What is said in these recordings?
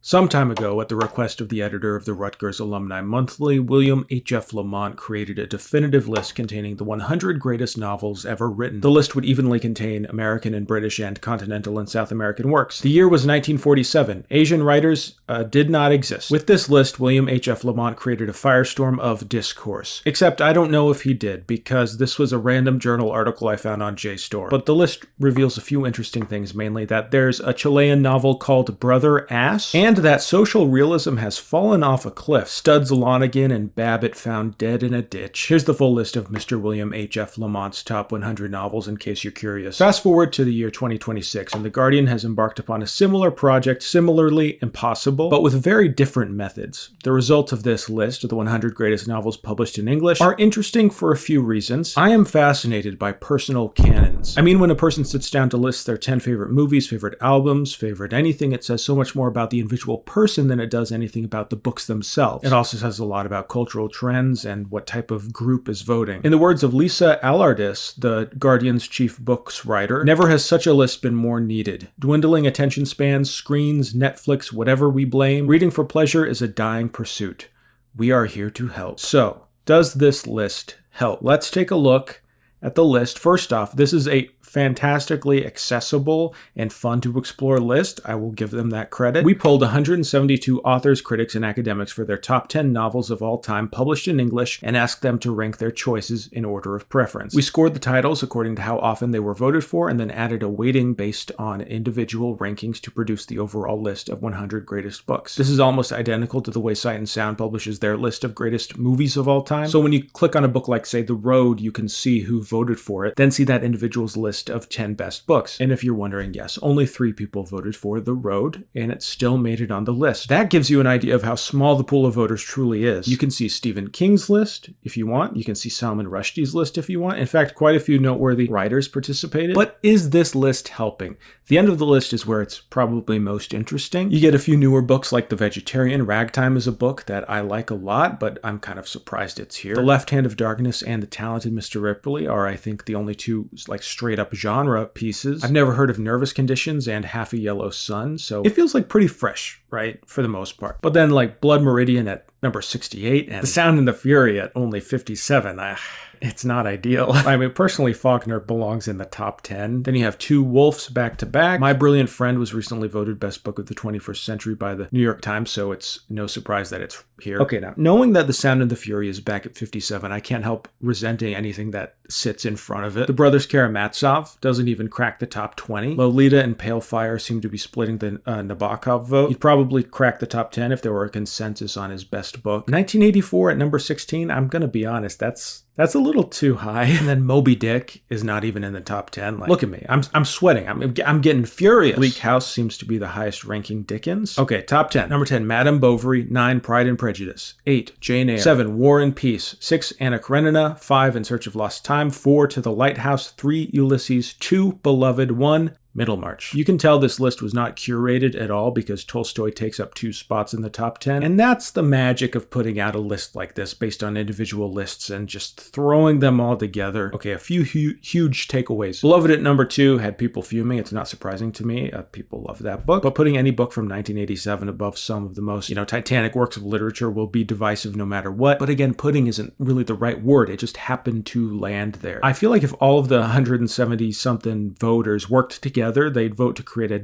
Some time ago, at the request of the editor of the Rutgers Alumni Monthly, William H.F. Lamont created a definitive list containing the 100 greatest novels ever written. The list would evenly contain American and British and continental and South American works. The year was 1947. Asian writers did not exist. With this list, William H.F. Lamont created a firestorm of discourse. Except I don't know if he did, because this was a random journal article I found on JSTOR. But the list reveals a few interesting things, mainly that there's a Chilean novel called Brother Ass, and that social realism has fallen off a cliff. Studs Lonergan and Babbitt found dead in a ditch. Here's the full list of Mr. William H.F. Lamont's top 100 novels in case you're curious. Fast forward to the year 2026, and The Guardian has embarked upon a similar project, similarly impossible, but with very different methods. The results of this list, the 100 greatest novels published in English, are interesting for a few reasons. I am fascinated by personal canons. I mean, when a person sits down to list their 10 favorite movies, favorite albums, favorite anything, it says so much more about the individual person than it does anything about the books themselves. It also says a lot about cultural trends and what type of group is voting. In the words of Lisa Allardis, the Guardian's chief books writer, never has such a list been more needed. Dwindling attention spans, screens, Netflix, whatever we blame, reading for pleasure is a dying pursuit. We are here to help. So, does this list help? Let's take a look at the list. First off, this is a fantastically accessible and fun to explore list. I will give them that credit. We polled 172 authors, critics, and academics for their top 10 novels of all time published in English and asked them to rank their choices in order of preference. We scored the titles according to how often they were voted for and then added a weighting based on individual rankings to produce the overall list of 100 greatest books. This is almost identical to the way Sight and Sound publishes their list of greatest movies of all time. So when you click on a book like, say, The Road, you can see who voted for it, then see that individual's list of 10 best books. And if you're wondering, yes, only 3 people voted for The Road, and it still made it on the list. That gives you an idea of how small the pool of voters truly is. You can see Stephen King's list if you want. You can see Salman Rushdie's list if you want. In fact, quite a few noteworthy writers participated. But is this list helping? The end of the list is where it's probably most interesting. You get a few newer books like The Vegetarian. Ragtime is a book that I like a lot, but I'm kind of surprised it's here. The Left Hand of Darkness and The Talented Mr. Ripley are, I think, the only two like straight up genre pieces. I've never heard of Nervous Conditions and Half a Yellow Sun, so it feels like pretty fresh, right? For the most part. But then like Blood Meridian at number 68 and The Sound and the Fury at only 57. It's not ideal. I mean, personally, Faulkner belongs in the top 10. Then you have Two Wolves back to back. My Brilliant Friend was recently voted Best Book of the 21st Century by the New York Times, so it's no surprise that it's here. Okay, now, knowing that The Sound and the Fury is back at 57, I can't help resenting anything that sits in front of it. The Brothers Karamazov doesn't even crack the top 20. Lolita and Pale Fire seem to be splitting the Nabokov vote. He'd probably crack the top 10 if there were a consensus on his best book. 1984 at number 16, I'm gonna be honest, that's a little too high. And then Moby Dick is not even in the top 10. Like, look at me. I'm sweating. I'm getting furious. Bleak House seems to be the highest ranking Dickens. Okay, top 10. Number 10, Madame Bovary. 9, Pride and Prejudice. 8, Jane Eyre. 7, War and Peace. 6, Anna Karenina. 5, In Search of Lost Time. 4, To the Lighthouse. 3, Ulysses. 2, Beloved. 1, Middlemarch. You can tell this list was not curated at all because Tolstoy takes up 2 spots in the top 10. And that's the magic of putting out a list like this based on individual lists and just throwing them all together. Okay, a few huge takeaways. Beloved at number 2 had people fuming. It's not surprising to me. People love that book. But putting any book from 1987 above some of the most, titanic works of literature will be divisive no matter what. But again, putting isn't really the right word. It just happened to land there. I feel like if all of the 170-something voters worked together, they'd vote to create a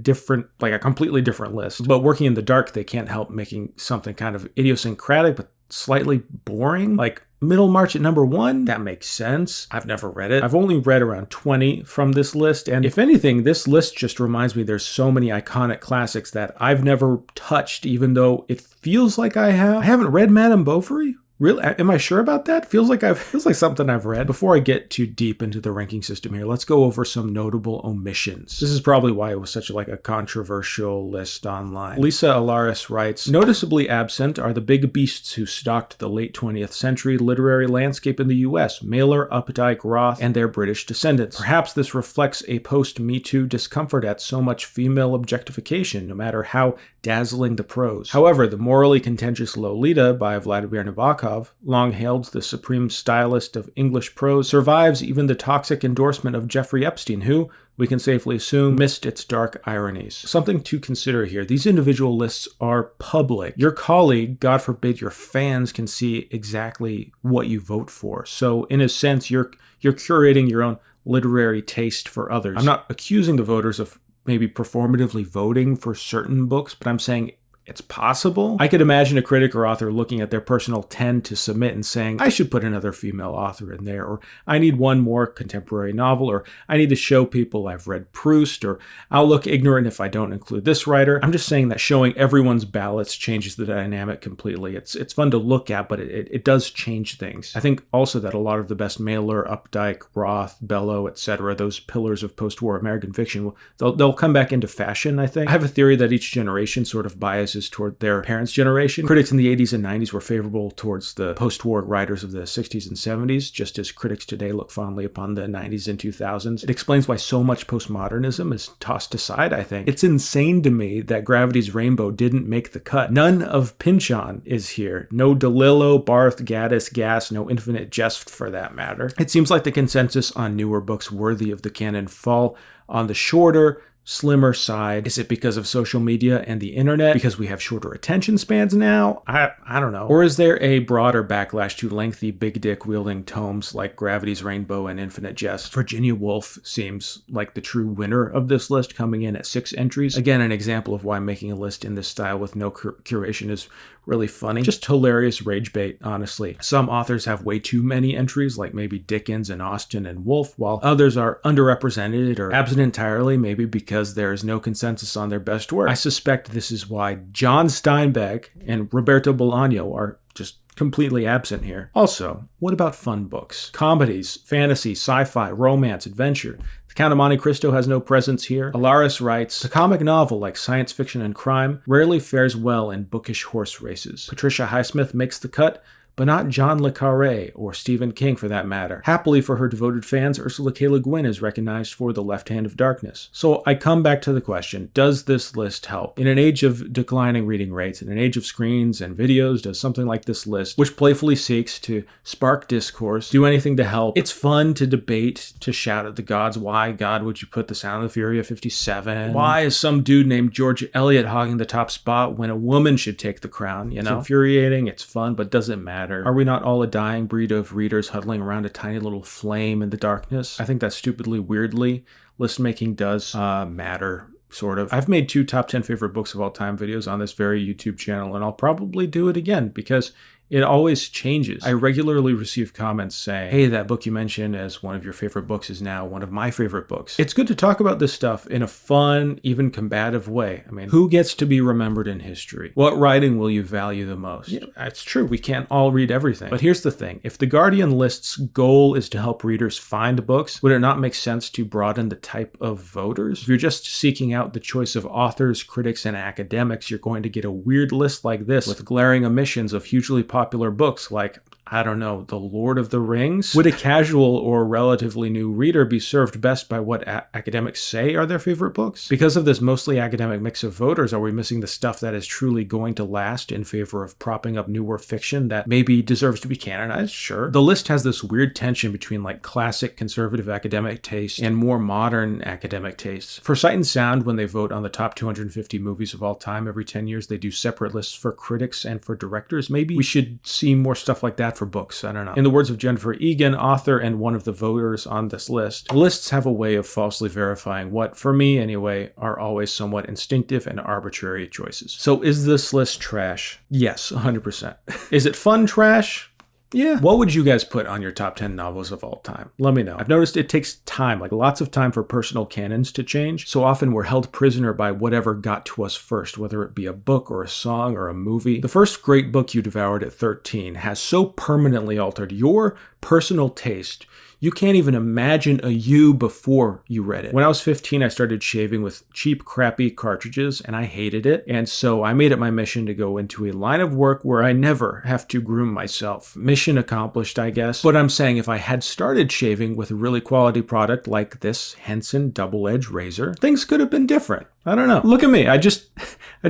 completely different list. But working in the dark, they can't help making something kind of idiosyncratic, but slightly boring. Like Middlemarch at number 1, that makes sense. I've never read it. I've only read around 20 from this list. And if anything, this list just reminds me there's so many iconic classics that I've never touched, even though it feels like I have. I haven't read Madame Bovary. Really? Am I sure about that? Feels like something I've read. Before I get too deep into the ranking system here, let's go over some notable omissions. This is probably why it was such a controversial list online. Lisa Alaris writes, noticeably absent are the big beasts who stalked the late 20th century literary landscape in the U.S., Mailer, Updike, Roth, and their British descendants. Perhaps this reflects a post-Me Too discomfort at so much female objectification, no matter how dazzling the prose. However, the morally contentious Lolita by Vladimir Nabokov Chekhov, long hailed the supreme stylist of English prose, survives even the toxic endorsement of Jeffrey Epstein, who, we can safely assume, missed its dark ironies. Something to consider here. These individual lists are public. Your colleague, God forbid your fans, can see exactly what you vote for. So in a sense, you're curating your own literary taste for others. I'm not accusing the voters of maybe performatively voting for certain books, but I'm saying it's possible. I could imagine a critic or author looking at their personal 10 to submit and saying, I should put another female author in there, or I need one more contemporary novel, or I need to show people I've read Proust, or I'll look ignorant if I don't include this writer. I'm just saying that showing everyone's ballots changes the dynamic completely. It's fun to look at, but it does change things. I think also that a lot of the best Mailer, Updike, Roth, Bellow, etc., those pillars of post-war American fiction, they'll come back into fashion, I think. I have a theory that each generation sort of biases toward their parents' generation. Critics in the 80s and 90s were favorable towards the post-war writers of the 60s and 70s, just as critics today look fondly upon the 90s and 2000s. It explains why so much postmodernism is tossed aside, I think. It's insane to me that Gravity's Rainbow didn't make the cut. None of Pynchon is here. No DeLillo, Barth, Gaddis, Gass, no Infinite Jest for that matter. It seems like the consensus on newer books worthy of the canon fall on the shorter, slimmer side. Is it because of social media and the internet? Because we have shorter attention spans now? I don't know. Or is there a broader backlash to lengthy big dick wielding tomes like Gravity's Rainbow and Infinite Jest? Virginia Woolf seems like the true winner of this list, coming in at 6 entries. Again, an example of why making a list in this style with no curation is really funny. Just hilarious rage bait, honestly. Some authors have way too many entries, like maybe Dickens and Austen and Woolf, while others are underrepresented or absent entirely, maybe because there is no consensus on their best work. I suspect this is why John Steinbeck and Roberto Bolaño are just completely absent here. Also, what about fun books? Comedies, fantasy, sci-fi, romance, adventure. The Count of Monte Cristo has no presence here. Alaris writes, a comic novel like science fiction and crime rarely fares well in bookish horse races. Patricia Highsmith makes the cut, but not John le Carré or Stephen King for that matter. Happily for her devoted fans, Ursula K. Le Guin is recognized for The Left Hand of Darkness. So I come back to the question, does this list help? In an age of declining reading rates, in an age of screens and videos, does something like this list, which playfully seeks to spark discourse, do anything to help? It's fun to debate, to shout at the gods, why, God, would you put The Sound of the Fury at 57? Why is some dude named George Eliot hogging the top spot when a woman should take the crown? You know, it's infuriating, it's fun, but does it matter? Are we not all a dying breed of readers huddling around a tiny little flame in the darkness? I think that stupidly, weirdly, list making does matter. Sort of. I've made 2 top 10 favorite books of all time videos on this very YouTube channel, and I'll probably do it again because it always changes. I regularly receive comments saying, hey, that book you mentioned as one of your favorite books is now one of my favorite books. It's good to talk about this stuff in a fun, even combative way. I mean, who gets to be remembered in history? What writing will you value the most? Yeah, it's true. We can't all read everything. But here's the thing. If the Guardian list's goal is to help readers find books, would it not make sense to broaden the type of voters? If you're just seeking out the choice of authors, critics, and academics, you're going to get a weird list like this with glaring omissions of hugely popular books like, I don't know, The Lord of the Rings? Would a casual or relatively new reader be served best by what academics say are their favorite books? Because of this mostly academic mix of voters, are we missing the stuff that is truly going to last in favor of propping up newer fiction that maybe deserves to be canonized? Sure. The list has this weird tension between like classic conservative academic tastes and more modern academic tastes. For Sight and Sound, when they vote on the top 250 movies of all time every 10 years, they do separate lists for critics and for directors. Maybe we should see more stuff like that for books. I don't know. In the words of Jennifer Egan, author and one of the voters on this list, lists have a way of falsely verifying what, for me anyway, are always somewhat instinctive and arbitrary choices. So is this list trash? Yes, 100%. Is it fun trash? Yeah. What would you guys put on your top 10 novels of all time? Let me know. I've noticed it takes time, like lots of time for personal canons to change. So often we're held prisoner by whatever got to us first, whether it be a book or a song or a movie. The first great book you devoured at 13 has so permanently altered your personal taste, you can't even imagine a you before you read it. When I was 15, I started shaving with cheap, crappy cartridges, and I hated it. And so I made it my mission to go into a line of work where I never have to groom myself. Mission accomplished, I guess. But I'm saying if I had started shaving with a really quality product like this Henson double-edged razor, things could have been different. I don't know. Look at me. I just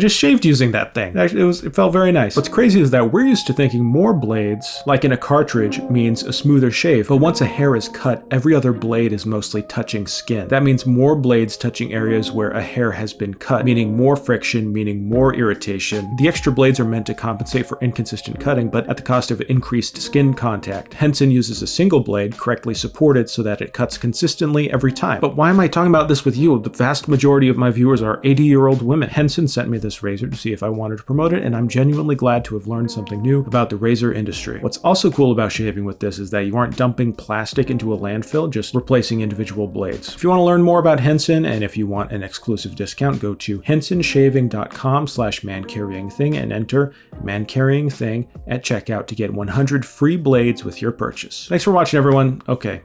shaved using that thing. Actually, it felt very nice. What's crazy is that we're used to thinking more blades, like in a cartridge, means a smoother shave. But once a hair is cut, every other blade is mostly touching skin. That means more blades touching areas where a hair has been cut, meaning more friction, meaning more irritation. The extra blades are meant to compensate for inconsistent cutting, but at the cost of increased skin contact. Henson uses a single blade, correctly supported, so that it cuts consistently every time. But why am I talking about this with you? The vast majority of my viewers are 80-year-old women. Henson sent me this razor to see if I wanted to promote it, and I'm genuinely glad to have learned something new about the razor industry. What's also cool about shaving with this is that you aren't dumping plastic into a landfill, just replacing individual blades. If you want to learn more about Henson, and if you want an exclusive discount, go to hensonshaving.com/mancarryingthing and enter mancarryingthing at checkout to get 100 free blades with your purchase. Thanks for watching, everyone. Okay,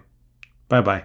bye-bye.